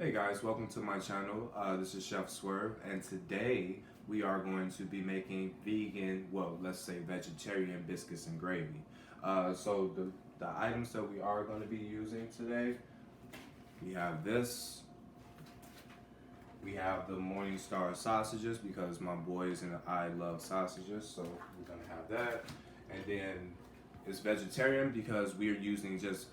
Hey guys, welcome to my channel. This is Chef Swerve, and today we are going to be making vegan, well, let's say vegetarian biscuits and gravy. So the items that we are going to be using today, we have this. We have the Morningstar sausages because my boys and I love sausages, so we're gonna have that. And then it's vegetarian because we are using just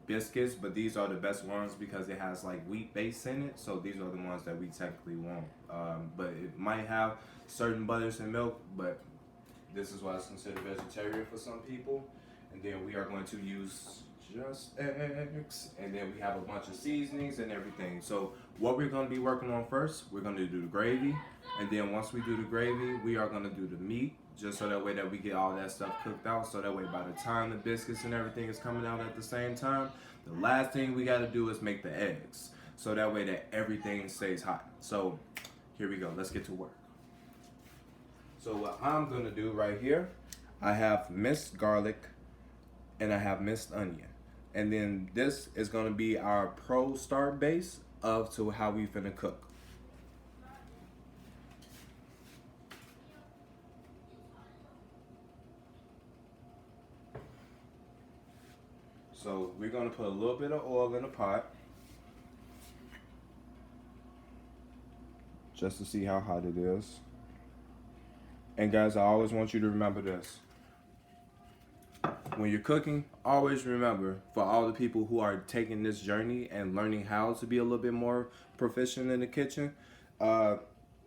biscuits, but these are the best ones because it has like wheat base in it. So these are the ones that we technically want. But it might have certain butters and milk, but this is why it's considered vegetarian for some people. And then we are going to use just eggs, and then we have a bunch of seasonings and everything. So what we're going to be working on first, we're going to do the gravy, and then once we do the gravy, we are going to do the meat, just so that way that we get all that stuff cooked out, so that way by the time the biscuits and everything is coming out at the same time, the last thing we got to do is make the eggs, so that way that everything stays hot. So here we go, let's get to work. So what I'm going to do right here, I have minced garlic and I have minced onion. And then this is gonna be our pro start base of to how we finna cook. So we're gonna put a little bit of oil in the pot just to see how hot it is. And guys, I always want you to remember this. When you're cooking, always remember, for all the people who are taking this journey and learning how to be a little bit more proficient in the kitchen,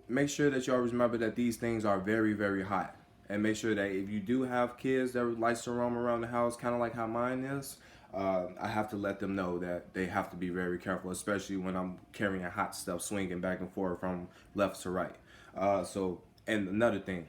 make sure that you always remember that these things are very, very hot. And make sure that if you do have kids that likes to roam around the house, kind of like how mine is, I have to let them know that they have to be very careful, especially when I'm carrying hot stuff, swinging back and forth from left to right. And another thing,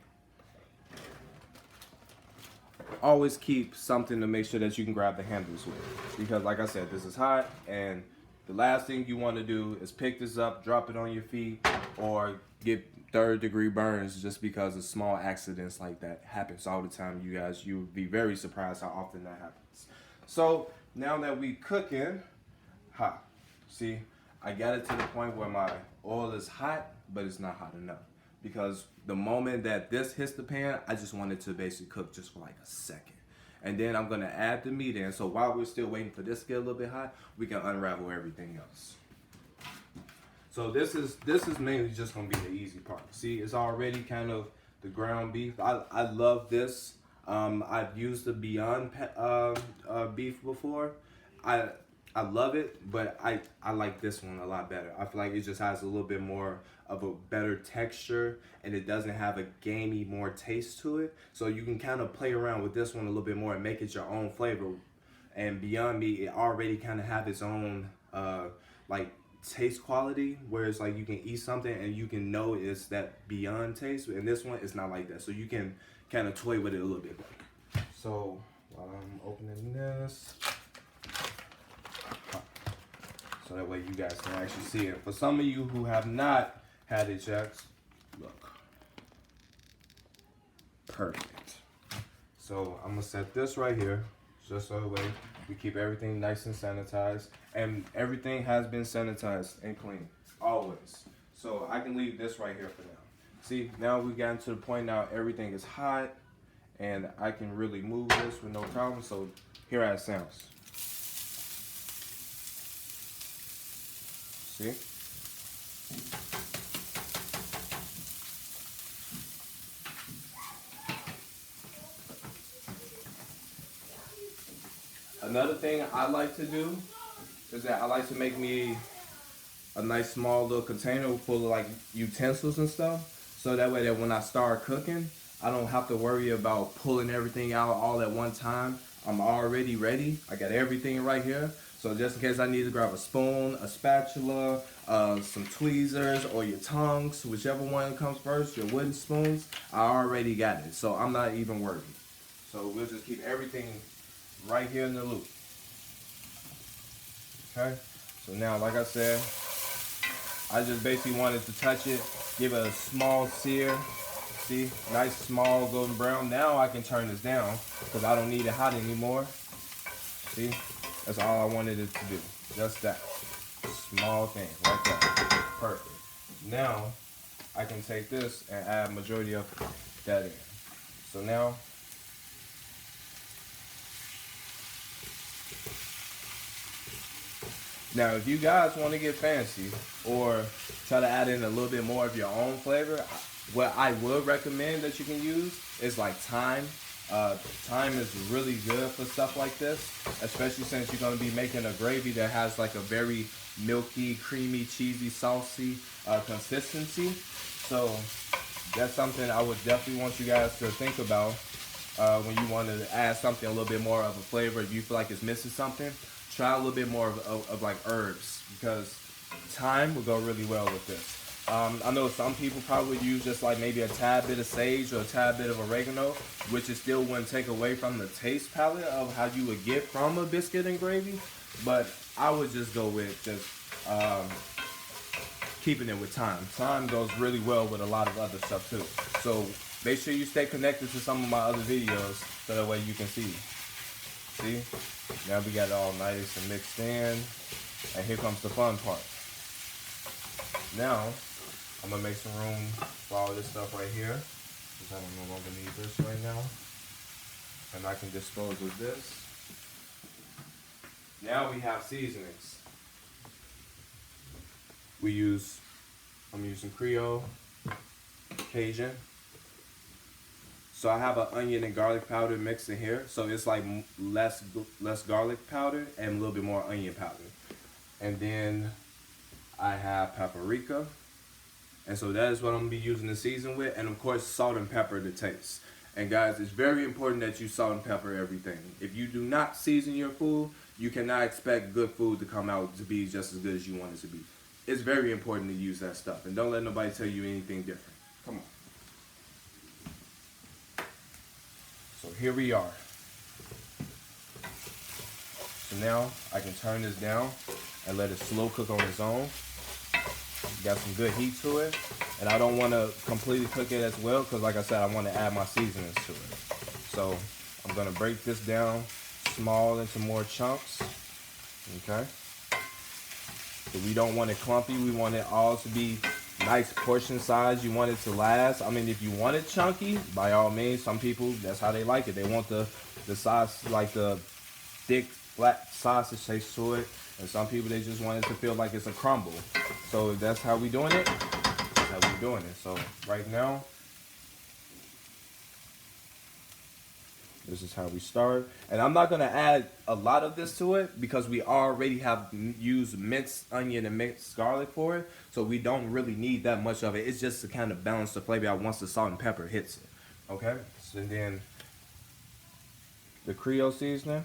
always keep something to make sure that you can grab the handles with, because like I said, this is hot, and the last thing you want to do is pick this up, drop it on your feet, or get third-degree burns just because of small accidents like that. Happens all the time, you guys. You'll be very surprised how often that happens. So now that we cooking hot, see, I got it to the point where my oil is hot, but it's not hot enough, because the moment that this hits the pan, I just want it to basically cook just for like a second. And then I'm gonna add the meat in. So while we're still waiting for this to get a little bit hot, we can unravel everything else. So this is mainly just gonna be the easy part. See, it's already kind of the ground beef. I love this. I've used the Beyond beef before. I love it, but I like this one a lot better. I feel like it just has a little bit more of a better texture, and it doesn't have a gamey more taste to it. So you can kind of play around with this one a little bit more and make it your own flavor. And Beyond Meat, it already kind of have its own like taste quality, where it's like you can eat something and you can know it's that Beyond taste. And this one, it's not like that. So you can kind of toy with it a little bit better. So while I'm opening this, so that way you guys can actually see it. For some of you who have not had it yet, look. Perfect. So I'm gonna set this right here, just so that way we keep everything nice and sanitized. And everything has been sanitized and clean, always. So I can leave this right here for now. See, now we've gotten to the point now everything is hot, and I can really move this with no problem. So here how it sounds. See? Another thing I like to do is that I like to make me a nice small little container full of like utensils and stuff, so that way that when I start cooking, I don't have to worry about pulling everything out all at one time. I'm already ready. I got everything right here. So just in case I need to grab a spoon, a spatula, some tweezers, or your tongs, whichever one comes first, your wooden spoons, I already got it. So I'm not even worried. So we'll just keep everything right here in the loop. Okay? So now, like I said, I just basically wanted to touch it, give it a small sear. See, nice small golden brown. Now I can turn this down because I don't need it hot anymore. See, that's all I wanted it to do, just that. Small thing, like that. Perfect. Now, I can take this and add majority of that in. So now, if you guys want to get fancy or try to add in a little bit more of your own flavor, what I would recommend that you can use is like thyme. Thyme is really good for stuff like this, especially since you're going to be making a gravy that has like a very milky, creamy, cheesy, saucy consistency. So that's something I would definitely want you guys to think about when you want to add something a little bit more of a flavor. If you feel like it's missing something, try a little bit more of like herbs, because thyme will go really well with this. I know some people probably use just like maybe a tad bit of sage or a tad bit of oregano, which it still wouldn't take away from the taste palette of how you would get from a biscuit and gravy. But I would just go with just keeping it with thyme. Thyme goes really well with a lot of other stuff too. So make sure you stay connected to some of my other videos so that way you can see. See? Now we got it all nice and mixed in. And here comes the fun part. Now, I'm gonna make some room for all this stuff right here, because I don't no longer need this right now. And I can dispose of this. Now we have seasonings. I'm using Creole, Cajun. So I have an onion and garlic powder mixed in here. So it's like less garlic powder and a little bit more onion powder. And then I have paprika. And so that is what I'm gonna be using the season with. And of course, salt and pepper to taste. And guys, it's very important that you salt and pepper everything. If you do not season your food, you cannot expect good food to come out to be just as good as you want it to be. It's very important to use that stuff. And don't let nobody tell you anything different. Come on. So here we are. So now I can turn this down and let it slow cook on its own. Got some good heat to it. And I don't want to completely cook it as well, because like I said, I want to add my seasonings to it. So I'm going to break this down small into more chunks. Okay. So we don't want it clumpy. We want it all to be nice portion size. You want it to last. I mean, if you want it chunky, by all means, some people, that's how they like it. They want the sauce, like the thick, flat sausage taste to it. And some people, they just want it to feel like it's a crumble. So if that's how we doing it, that's how we doing it. So right now, this is how we start. And I'm not going to add a lot of this to it because we already have used minced onion and minced garlic for it. So we don't really need that much of it. It's just to kind of balance the flavor out once the salt and pepper hits it. Okay? So then the Creole seasoning.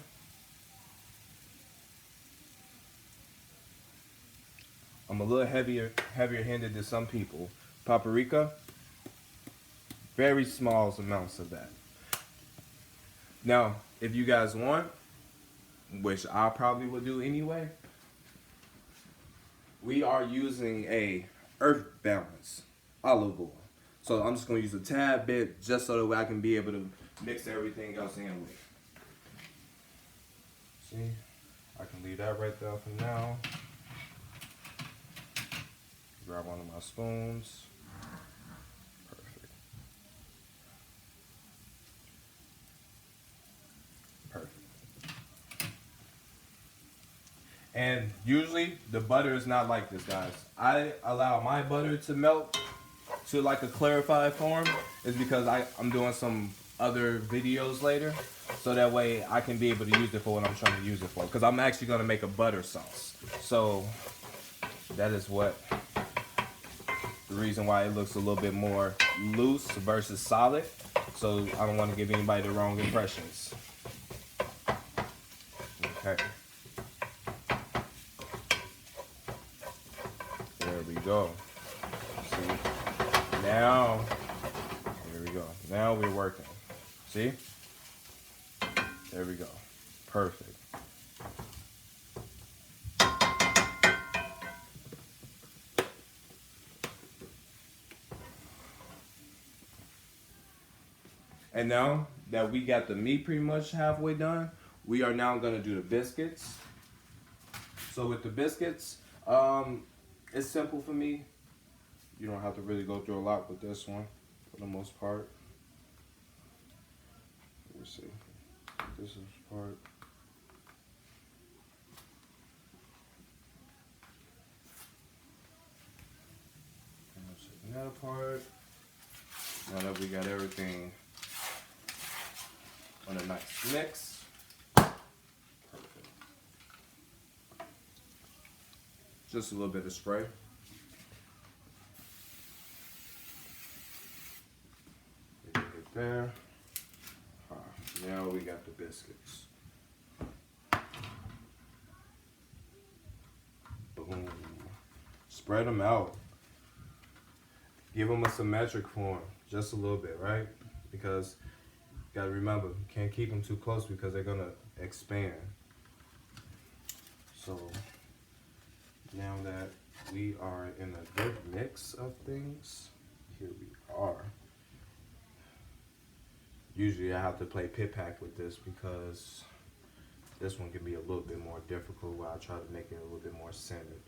I'm a little heavier handed than some people. Paprika. Very small amounts of that. Now, if you guys want, which I probably would do anyway, we are using a earth balance olive oil. So I'm just going to use a tad bit just so that way I can be able to mix everything else in with. See, I can leave that right there for now. Grab one of my spoons. And usually the butter is not like this, guys. I allow my butter to melt to like a clarified form is because I'm doing some other videos later. So that way I can be able to use it for what I'm trying to use it for. Because I'm actually going to make a butter sauce. So that is what the reason why it looks a little bit more loose versus solid. So I don't want to give anybody the wrong impressions. Okay. There we go. See? Now, here we go. Now we're working. See? There we go. Perfect. And now that we got the meat pretty much halfway done, we are now going to do the biscuits. So with the biscuits, It's simple for me. You don't have to really go through a lot with this one, for the most part. Let me see. This is part. That part. Now that we got everything on a nice mix. Perfect. Just a little bit of spray. There. Now we got the biscuits. Boom. Spread them out. Give them a symmetric form, just a little bit, right? Because you gotta remember, you can't keep them too close because they're gonna expand. So now that we are in a good mix of things, here we are. Usually I have to play pit pack with this because this one can be a little bit more difficult where I try to make it a little bit more centered.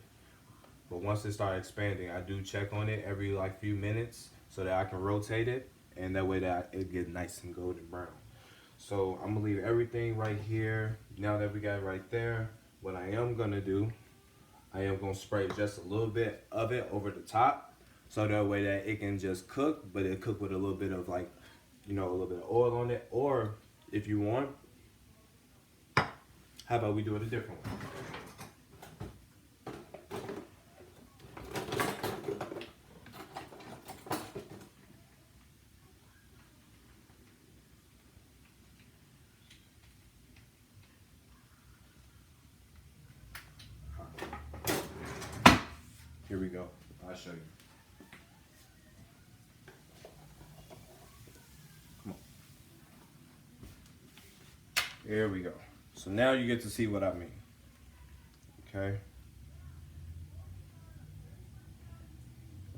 But once it starts expanding, I do check on it every like few minutes so that I can rotate it, and that way that it gets nice and golden brown. So I'm gonna leave everything right here. Now that we got it right there, what I am gonna do, I am gonna spray just a little bit of it over the top, so that way that it can just cook, but it cook with a little bit of like, you know, a little bit of oil on it. Or if you want, how about we do it a different way? Here we go. I'll show you. Come on. There we go. So now you get to see what I mean. Okay.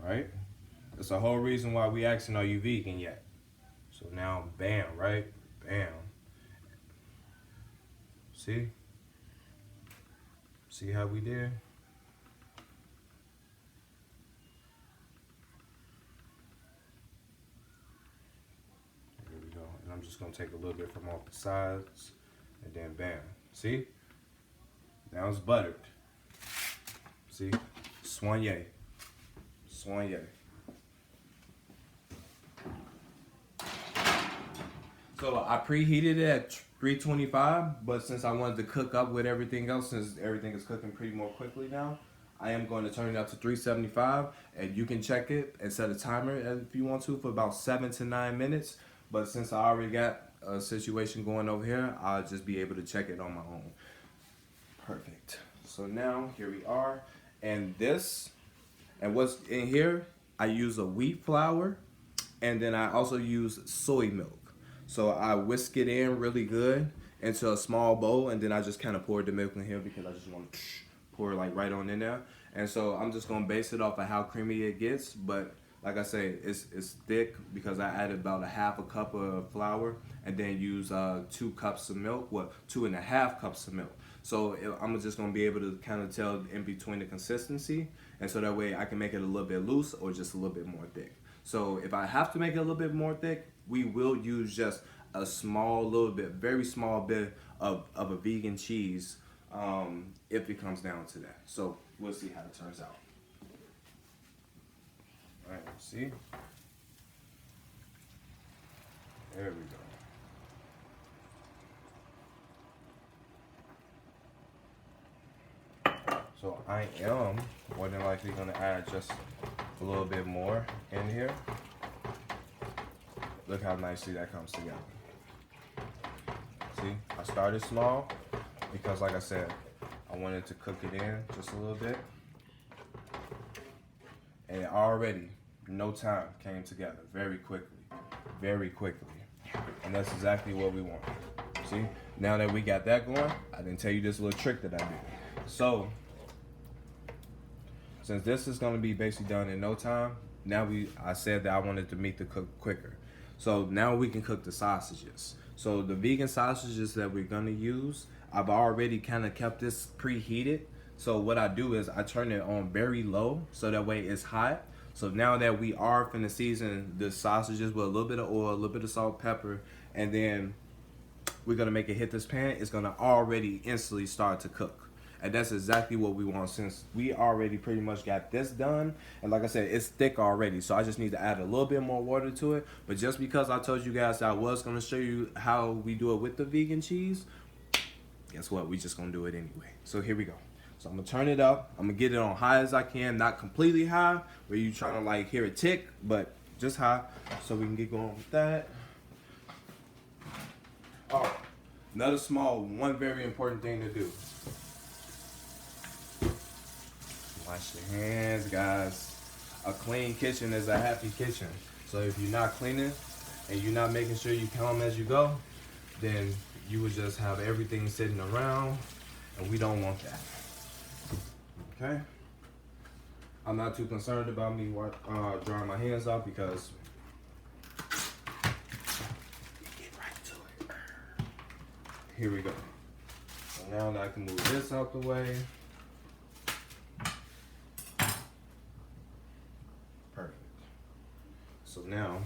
Right? That's the whole reason why we asking, are you vegan yet? So now, bam, right? Bam. See? See how we did? I'm just gonna take a little bit from off the sides, and then bam. See? Now it's buttered. See? Soigné. Soigné. So I preheated it at 325, but since I wanted to cook up with everything else, since everything is cooking pretty more quickly now, I am going to turn it up to 375, and you can check it and set a timer if you want to for about 7 to 9 minutes. But since I already got a situation going over here, I'll just be able to check it on my own. Perfect. So now, here we are. And this, and what's in here, I use a wheat flour, and then I also use soy milk. So I whisk it in really good into a small bowl, and then I just kind of pour the milk in here because I just want to pour it like right on in there. And so I'm just going to base it off of how creamy it gets, but like I say, it's thick because I added about a half a cup of flour and then use 2 cups of milk, well, 2.5 cups of milk. So I'm just gonna be able to kind of tell in between the consistency, and so that way I can make it a little bit loose or just a little bit more thick. So if I have to make it a little bit more thick, we will use just a small little bit, very small bit of a vegan cheese if it comes down to that. So we'll see how it turns out. All right, see? There we go. So I am more than likely gonna add just a little bit more in here. Look how nicely that comes together. See, I started small because like I said, I wanted to cook it in just a little bit. And already, no time came together very quickly, very quickly. And that's exactly what we want. See, now that we got that going, I didn't tell you this little trick that I did. So, since this is gonna be basically done in no time, now I said that I wanted the meat to cook quicker. So now we can cook the sausages. So the vegan sausages that we're gonna use, I've already kind of kept this preheated So what I do is I turn it on very low so that way it's hot. So now that we are finna season the sausages with a little bit of oil, a little bit of salt, pepper, and then we're gonna make it hit this pan, it's gonna already instantly start to cook. And that's exactly what we want, since we already pretty much got this done. And like I said, it's thick already, so I just need to add a little bit more water to it. But just because I told you guys that I was gonna show you how we do it with the vegan cheese, guess what? We just gonna do it anyway. So here we go. So I'm gonna turn it up. I'm gonna get it on high as I can, not completely high, where you trying to like hear it tick, but just high, so we can get going with that. Oh, another one very important thing to do. Wash your hands, guys. A clean kitchen is a happy kitchen. So if you're not cleaning and you're not making sure you count them as you go, then you would just have everything sitting around, and we don't want that. Okay? I'm not too concerned about me drying my hands off because we get right to it. Here we go. So now that I can move this out the way. Perfect. So now,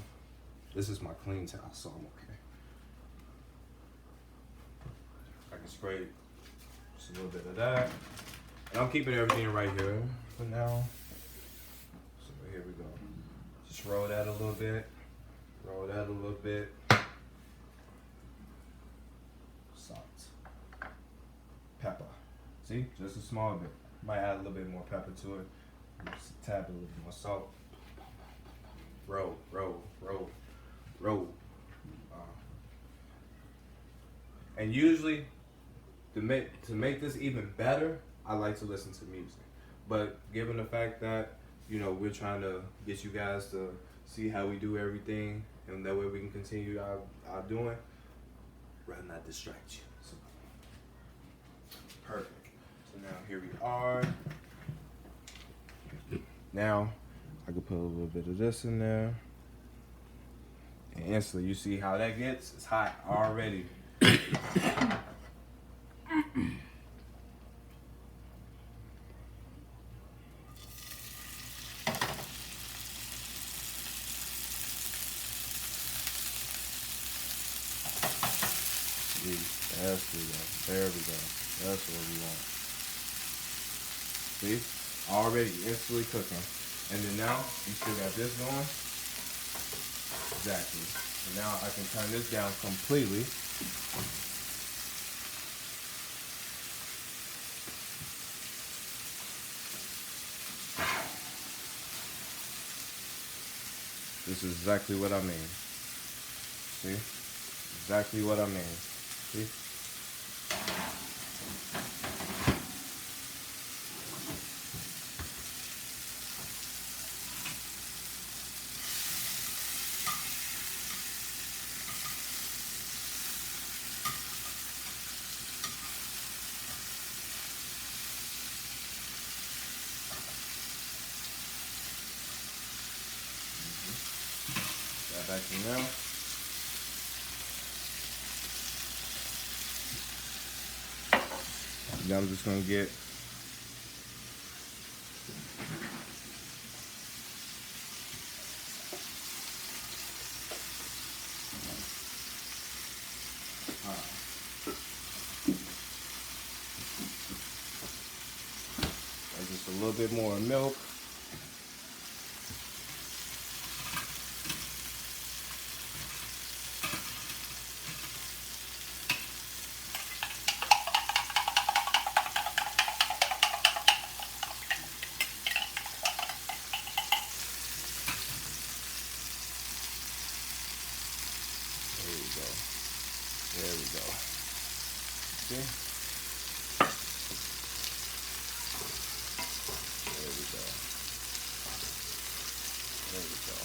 this is my clean towel, so I'm okay. I can spray just a little bit of that. And I'm keeping everything right here for now. So here we go. Just roll that a little bit. Roll that a little bit. Salt. Pepper. See? Just a small bit. Might add a little bit more pepper to it. Just a tad, a little bit more salt. Roll, roll, roll, roll. And usually, to make this even better, I like to listen to music. But given the fact that, you know, we're trying to get you guys to see how we do everything, and that way we can continue our doing, rather not distract you. So, perfect. So now here we are. Now, I could put a little bit of this in there. And instantly, you see how that gets? It's hot already. There we go. That's what we want. See? Already instantly cooking. And then now, you still got this going. Exactly. And now I can turn this down completely. This is exactly what I mean. See? Exactly what I mean. See? Back in now. Now I'm just gonna get just a little bit more milk. There we go. See? There we go. There we go.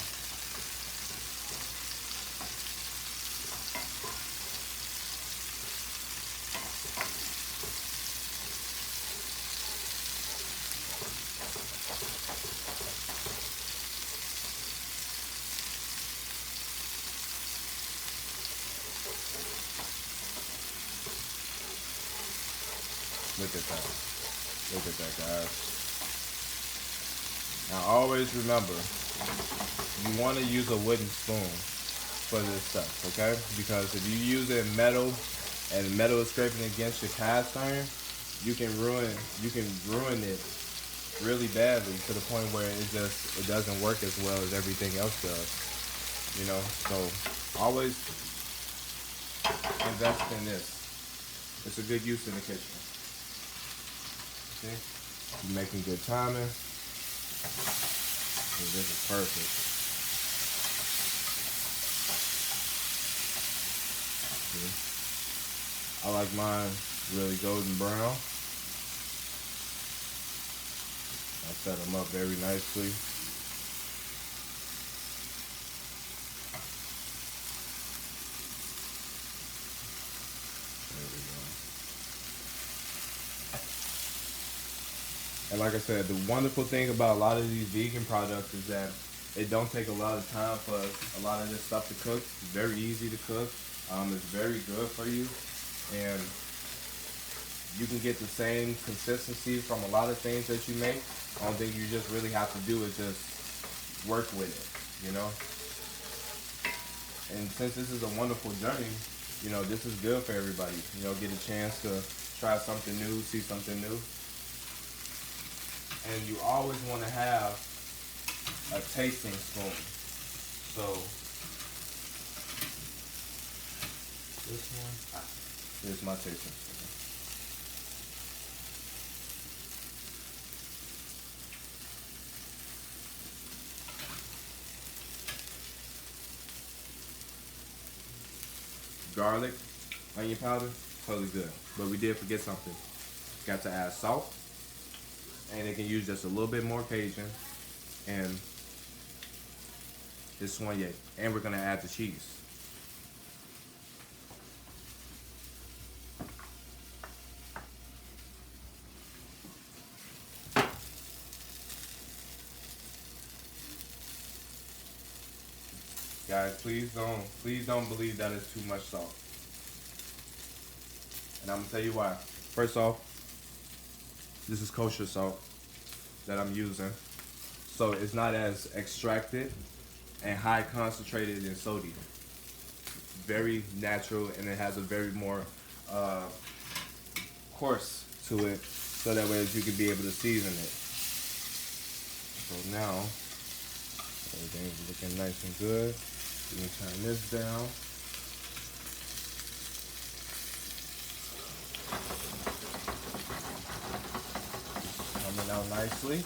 Look at that. Look at that, guys. Now always remember, you want to use a wooden spoon for this stuff, okay? Because if you use it in metal and the metal is scraping against your cast iron, you can ruin it really badly to the point where it doesn't work as well as everything else does. You know, so always invest in this. It's a good use in the kitchen. See? You're making good timing. So this is perfect. See? I like mine really golden brown. I set them up very nicely. There we go. And like I said, the wonderful thing about a lot of these vegan products is that it don't take a lot of time for a lot of this stuff to cook. It's very easy to cook. It's very good for you. And you can get the same consistency from a lot of things that you make. Only thing you just really have to do is just work with it, you know? And since this is a wonderful journey, you know, this is good for everybody. You know, get a chance to try something new, see something new. And you always want to have a tasting spoon. So, this one, here's my tasting spoon. Garlic, onion powder, totally good. But we did forget something. Got to add salt. And they can use just a little bit more Cajun. And this one, yeah. And we're gonna add the cheese. Guys, please don't believe that it's too much salt. And I'm gonna tell you why. First off, this is kosher salt that I'm using. So it's not as extracted and high concentrated in sodium. Very natural, and it has a very more coarse to it, so that way you can be able to season it. So now, everything's looking nice and good. You can turn this down. Coming out nicely.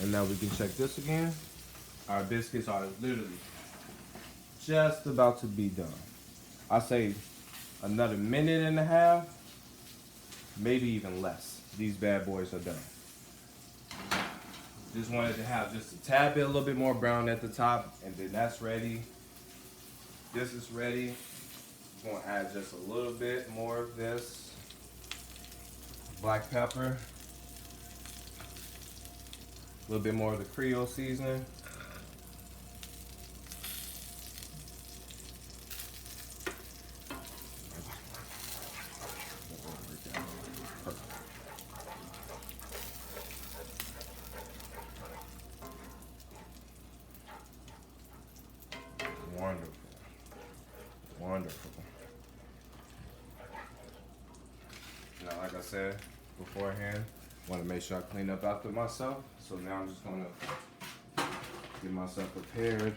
And now we can check this again. Our biscuits are literally just about to be done. I say another minute and a half, maybe even less. These bad boys are done. Just wanted to have just a tad bit, a little bit more brown at the top, and then that's ready. This is ready. I'm gonna add just a little bit more of this black pepper, a little bit more of the Creole seasoning. Wonderful. Wonderful. Now, like I said beforehand, I want to make sure I clean up after myself. So now I'm just going to get myself prepared.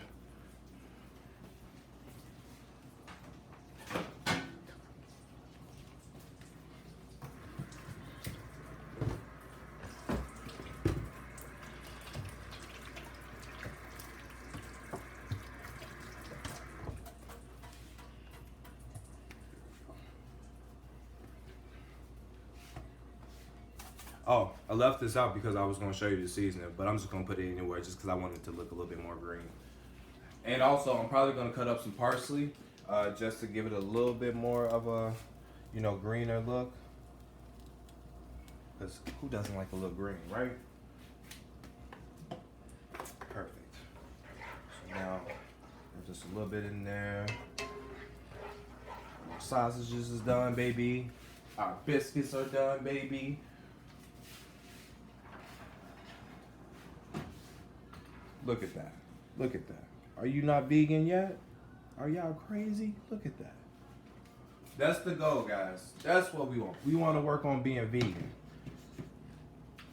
Oh, I left this out because I was going to show you the seasoning, but I'm just going to put it anywhere just because I want it to look a little bit more green. And also, I'm probably going to cut up some parsley just to give it a little bit more of a, you know, greener look. Because who doesn't like a little green, right? Perfect. So now, there's just a little bit in there. Our sausages is done, baby. Our biscuits are done, baby. Look at that. Look at that. Are you not vegan yet? Are y'all crazy? Look at that. That's the goal, guys. That's what we want. We want to work on being vegan.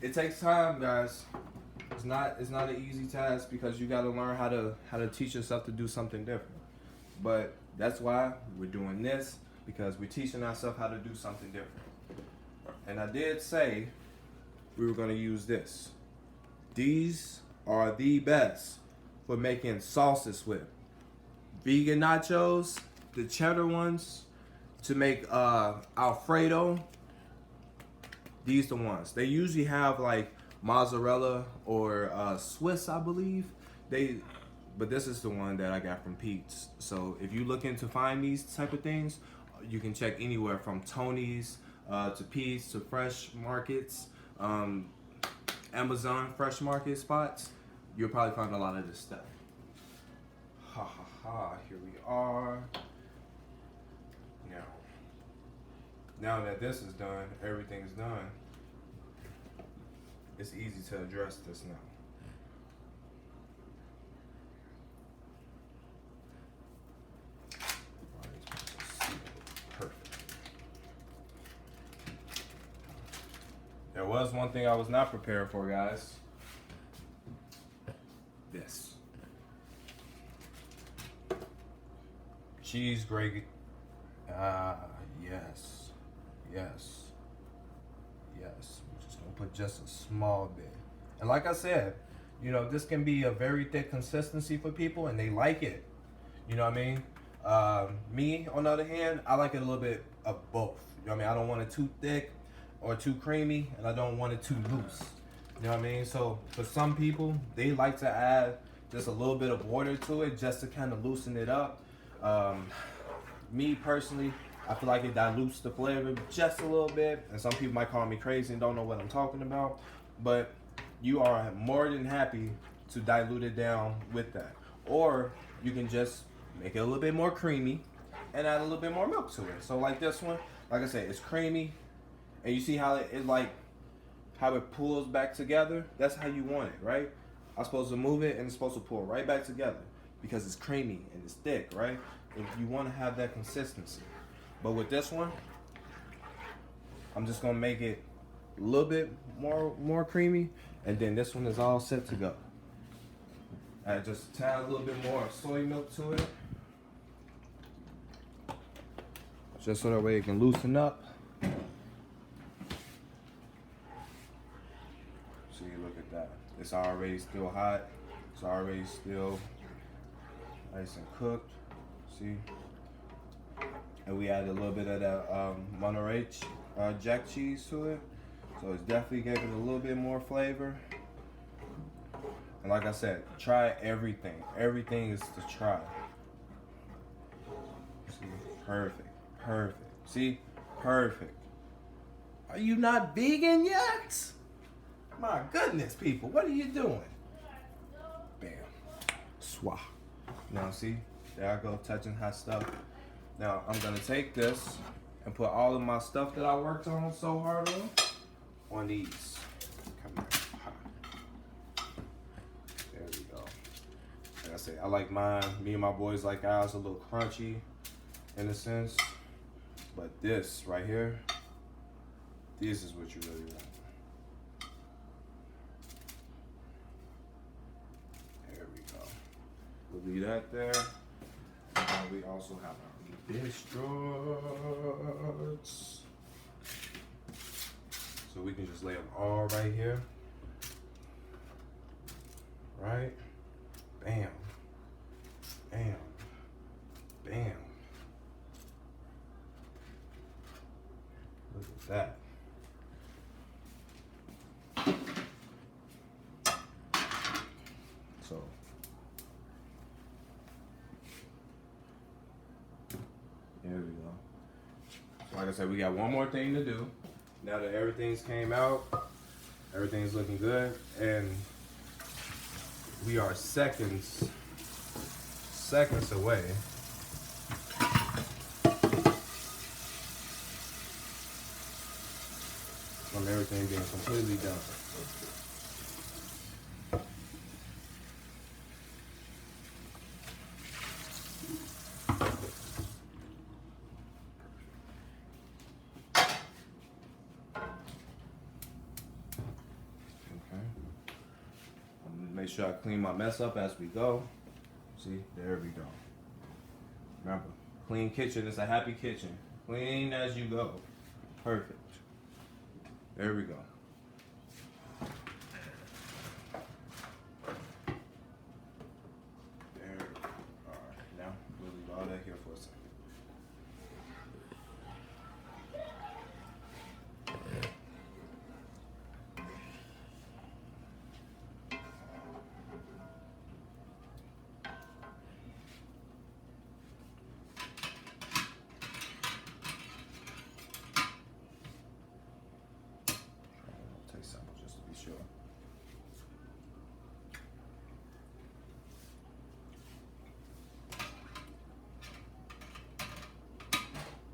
It takes time, guys. It's not an easy task because you got to learn how to teach yourself to do something different. But that's why we're doing this, because we're teaching ourselves how to do something different. And I did say we were going to use this. These are the best for making sauces with. Vegan nachos, the cheddar ones, to make Alfredo. These the ones. They usually have like mozzarella or Swiss, I believe. But this is the one that I got from Pete's. So if you looking to find these type of things, you can check anywhere from Tony's to Pete's to Fresh Markets, Amazon Fresh Market spots. You'll probably find a lot of this stuff. Ha ha ha, here we are. Now that this is done, everything is done, it's easy to address this now. Perfect. There was one thing I was not prepared for, guys. This. Cheese gravy. Yes. Yes. Yes. We're just gonna put just a small bit. And like I said, you know, this can be a very thick consistency for people and they like it. You know what I mean? Me, on the other hand, I like it a little bit of both. You know what I mean? I don't want it too thick or too creamy, and I don't want it too loose. You know what I mean? So for some people, they like to add just a little bit of water to it just to kind of loosen it up. Me personally, I feel like it dilutes the flavor just a little bit, and some people might call me crazy and don't know what I'm talking about, but you are more than happy to dilute it down with that. Or you can just make it a little bit more creamy and add a little bit more milk to it. So like this one, like I said, it's creamy, and you see how it like, how it pulls back together? That's how you want it, right? I'm supposed to move it and it's supposed to pull right back together because it's creamy and it's thick, right? If you want to have that consistency. But with this one, I'm just gonna make it a little bit more creamy, and then this one is all set to go. I just add a little bit more soy milk to it, just so that way it can loosen up. See, look at that. It's already still hot. It's already still nice and cooked. See. And we added a little bit of that Monterey Jack cheese to it. So it's definitely gave it a little bit more flavor. And like I said, try everything. Everything is to try. See, perfect, perfect. See, perfect. Are you not vegan yet? My goodness, people, what are you doing? Bam, swah. Now see, there I go, touching hot stuff. Now, I'm going to take this and put all of my stuff that I worked on so hard on these. Come here. There we go. Like I say, I like mine. Me and my boys like ours a little crunchy in a sense. But this right here, this is what you really want. There we go. We'll leave that there. And we also have our Biscuits. So we can just lay them all right here. Right? Bam. Bam. Bam. Look at that. So there we go. So like I said, we got one more thing to do. Now that everything's came out, everything's looking good, and we are seconds away from everything being completely done. Make sure I clean my mess up as we go. See, there we go. Remember, clean kitchen is a happy kitchen. Clean as you go. Perfect. There we go. There we go. Alright, now we'll leave all that here for a second. Take sample just to be sure.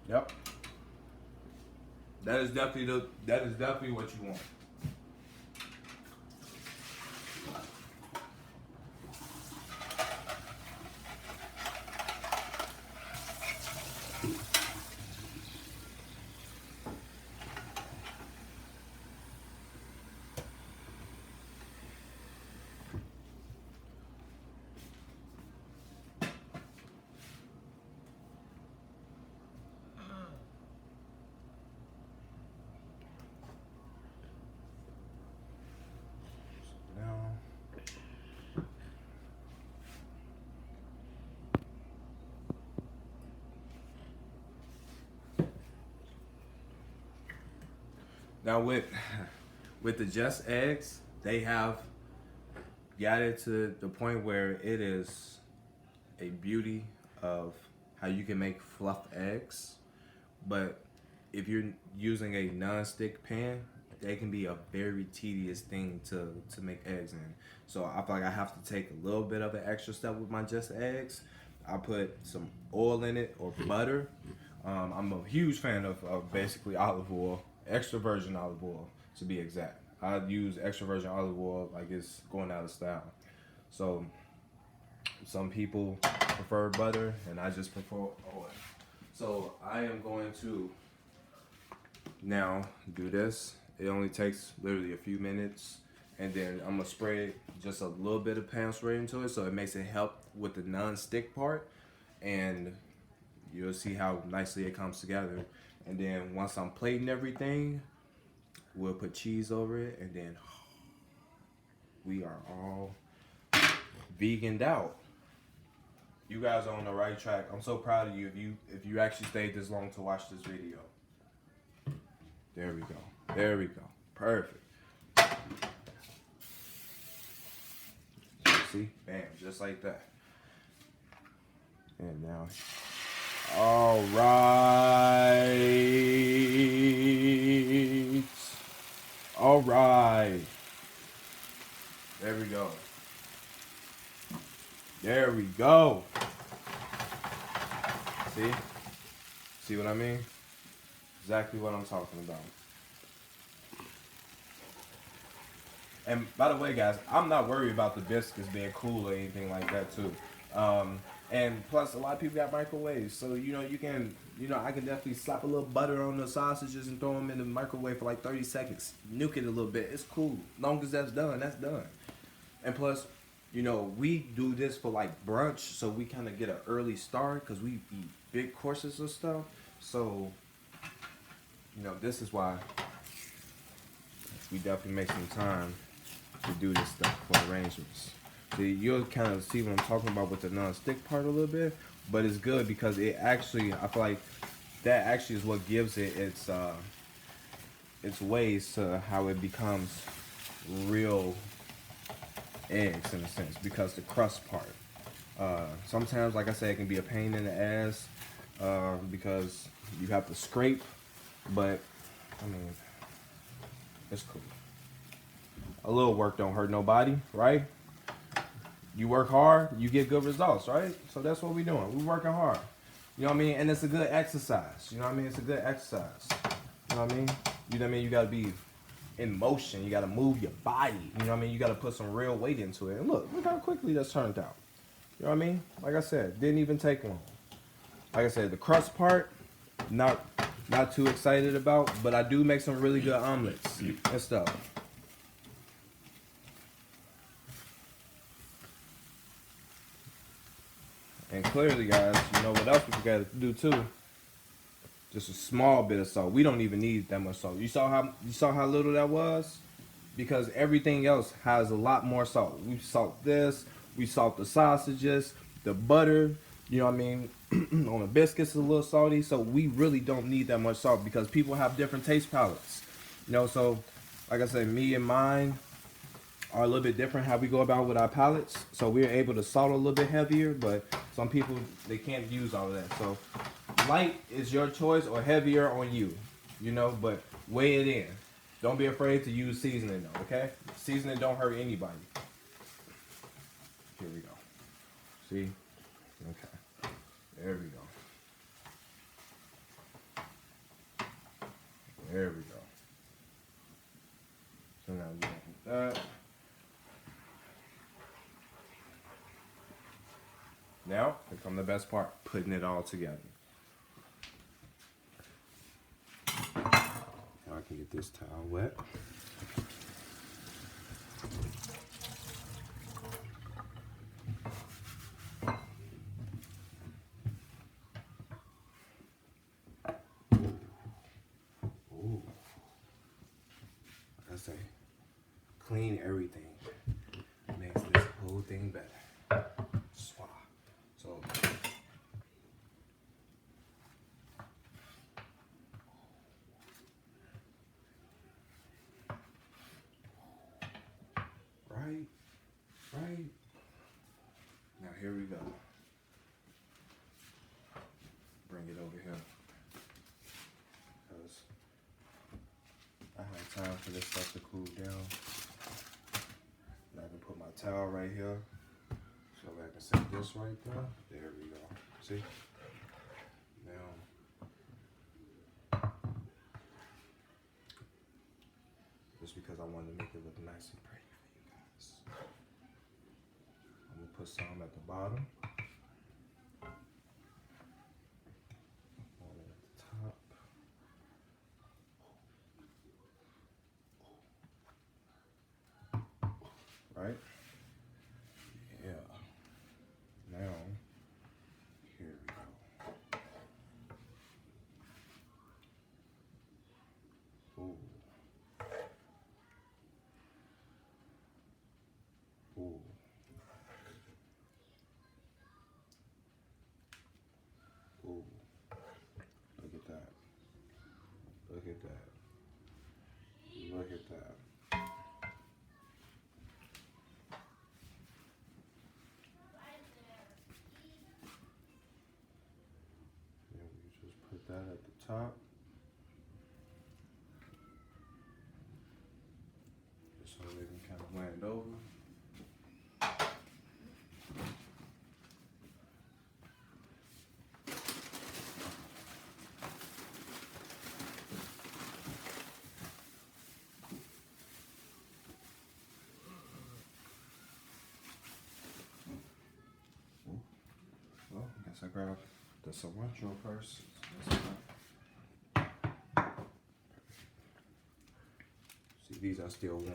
Yep. That is definitely what you want. Now with the Just Eggs, they have got it to the point where it is a beauty of how you can make fluff eggs. But if you're using a non-stick pan, they can be a very tedious thing to make eggs in. So I feel like I have to take a little bit of an extra step with my Just Eggs. I put some oil in it or butter. I'm a huge fan of basically olive oil. Extra virgin olive oil, to be exact. I use extra virgin olive oil like it's going out of style. So some people prefer butter, and I just prefer oil. So I am going to now do this. It only takes literally a few minutes, and then I'm gonna spray just a little bit of pan spray into it, so it makes it help with the non-stick part, and you'll see how nicely it comes together. And then once I'm plating everything, we'll put cheese over it, and then we are all veganed out. You guys are on the right track. I'm so proud of you if you actually stayed this long to watch this video. There we go. There we go. Perfect. See? Bam. Just like that. And now... all right. All right. There we go. There we go. See? See what I mean? Exactly what I'm talking about. And by the way, guys, I'm not worried about the biscuits being cool or anything like that, too. And plus, a lot of people got microwaves, so you can, I can definitely slap a little butter on the sausages and throw them in the microwave for like 30 seconds, nuke it a little bit. It's cool. Long as that's done, that's done. And plus, we do this for like brunch, so we kind of get an early start because we eat big courses of stuff. So, this is why we definitely make some time to do this stuff for arrangements. See, you'll kind of see what I'm talking about with the non-stick part a little bit, but it's good because it actually, I feel like that actually is what gives it its ways to how it becomes real eggs in a sense, because the crust part. Sometimes, like I said, it can be a pain in the ass because you have to scrape, but I mean, it's cool. A little work don't hurt nobody, right? You work hard, you get good results, right? So that's what we're doing. We're working hard. You know what I mean? And it's a good exercise. You know what I mean? It's a good exercise. You know what I mean? You know what I mean? You got to be in motion. You got to move your body. You know what I mean? You got to put some real weight into it. And look how quickly that's turned out. You know what I mean? Like I said, didn't even take long. Like I said, the crust part, not too excited about, but I do make some really good omelets and stuff. And clearly, guys, you know what else we gotta do too? Just a small bit of salt. We don't even need that much salt. You saw how little that was? Because everything else has a lot more salt. We salt this, we salt the sausages, the butter, you know what I mean? On the biscuits, it's a little salty, so we really don't need that much salt because people have different taste palettes. You know, so like I said, me and mine are a little bit different how we go about with our palettes. So we're able to salt a little bit heavier, but some people, they can't use all of that. So light is your choice or heavier on you, you know, but weigh it in. Don't be afraid to use seasoning though, okay? Seasoning don't hurt anybody. Here we go. See? Okay. There we go. There we go. So now you want that. Now, here comes the best part, putting it all together. Now I can get this towel wet. Ooh. Like I say, clean everything. Makes this whole thing better. Swah. So right. Now here we go. Bring it over here. Because I have time for this stuff to cool down. And I can put my towel right here. So I can set this right there. There we go. See? Now, just because I wanted to make it look nice and pretty for you guys. I'm gonna put some at the bottom. One at the top. Right? Yeah. Now, here we go. Ooh. Ooh. Ooh. Look at that. Look at that. Look at that. And we just put that at the top. Just so they can kind of blend over. Well, I guess I grab the cilantro first. See, these are still warm.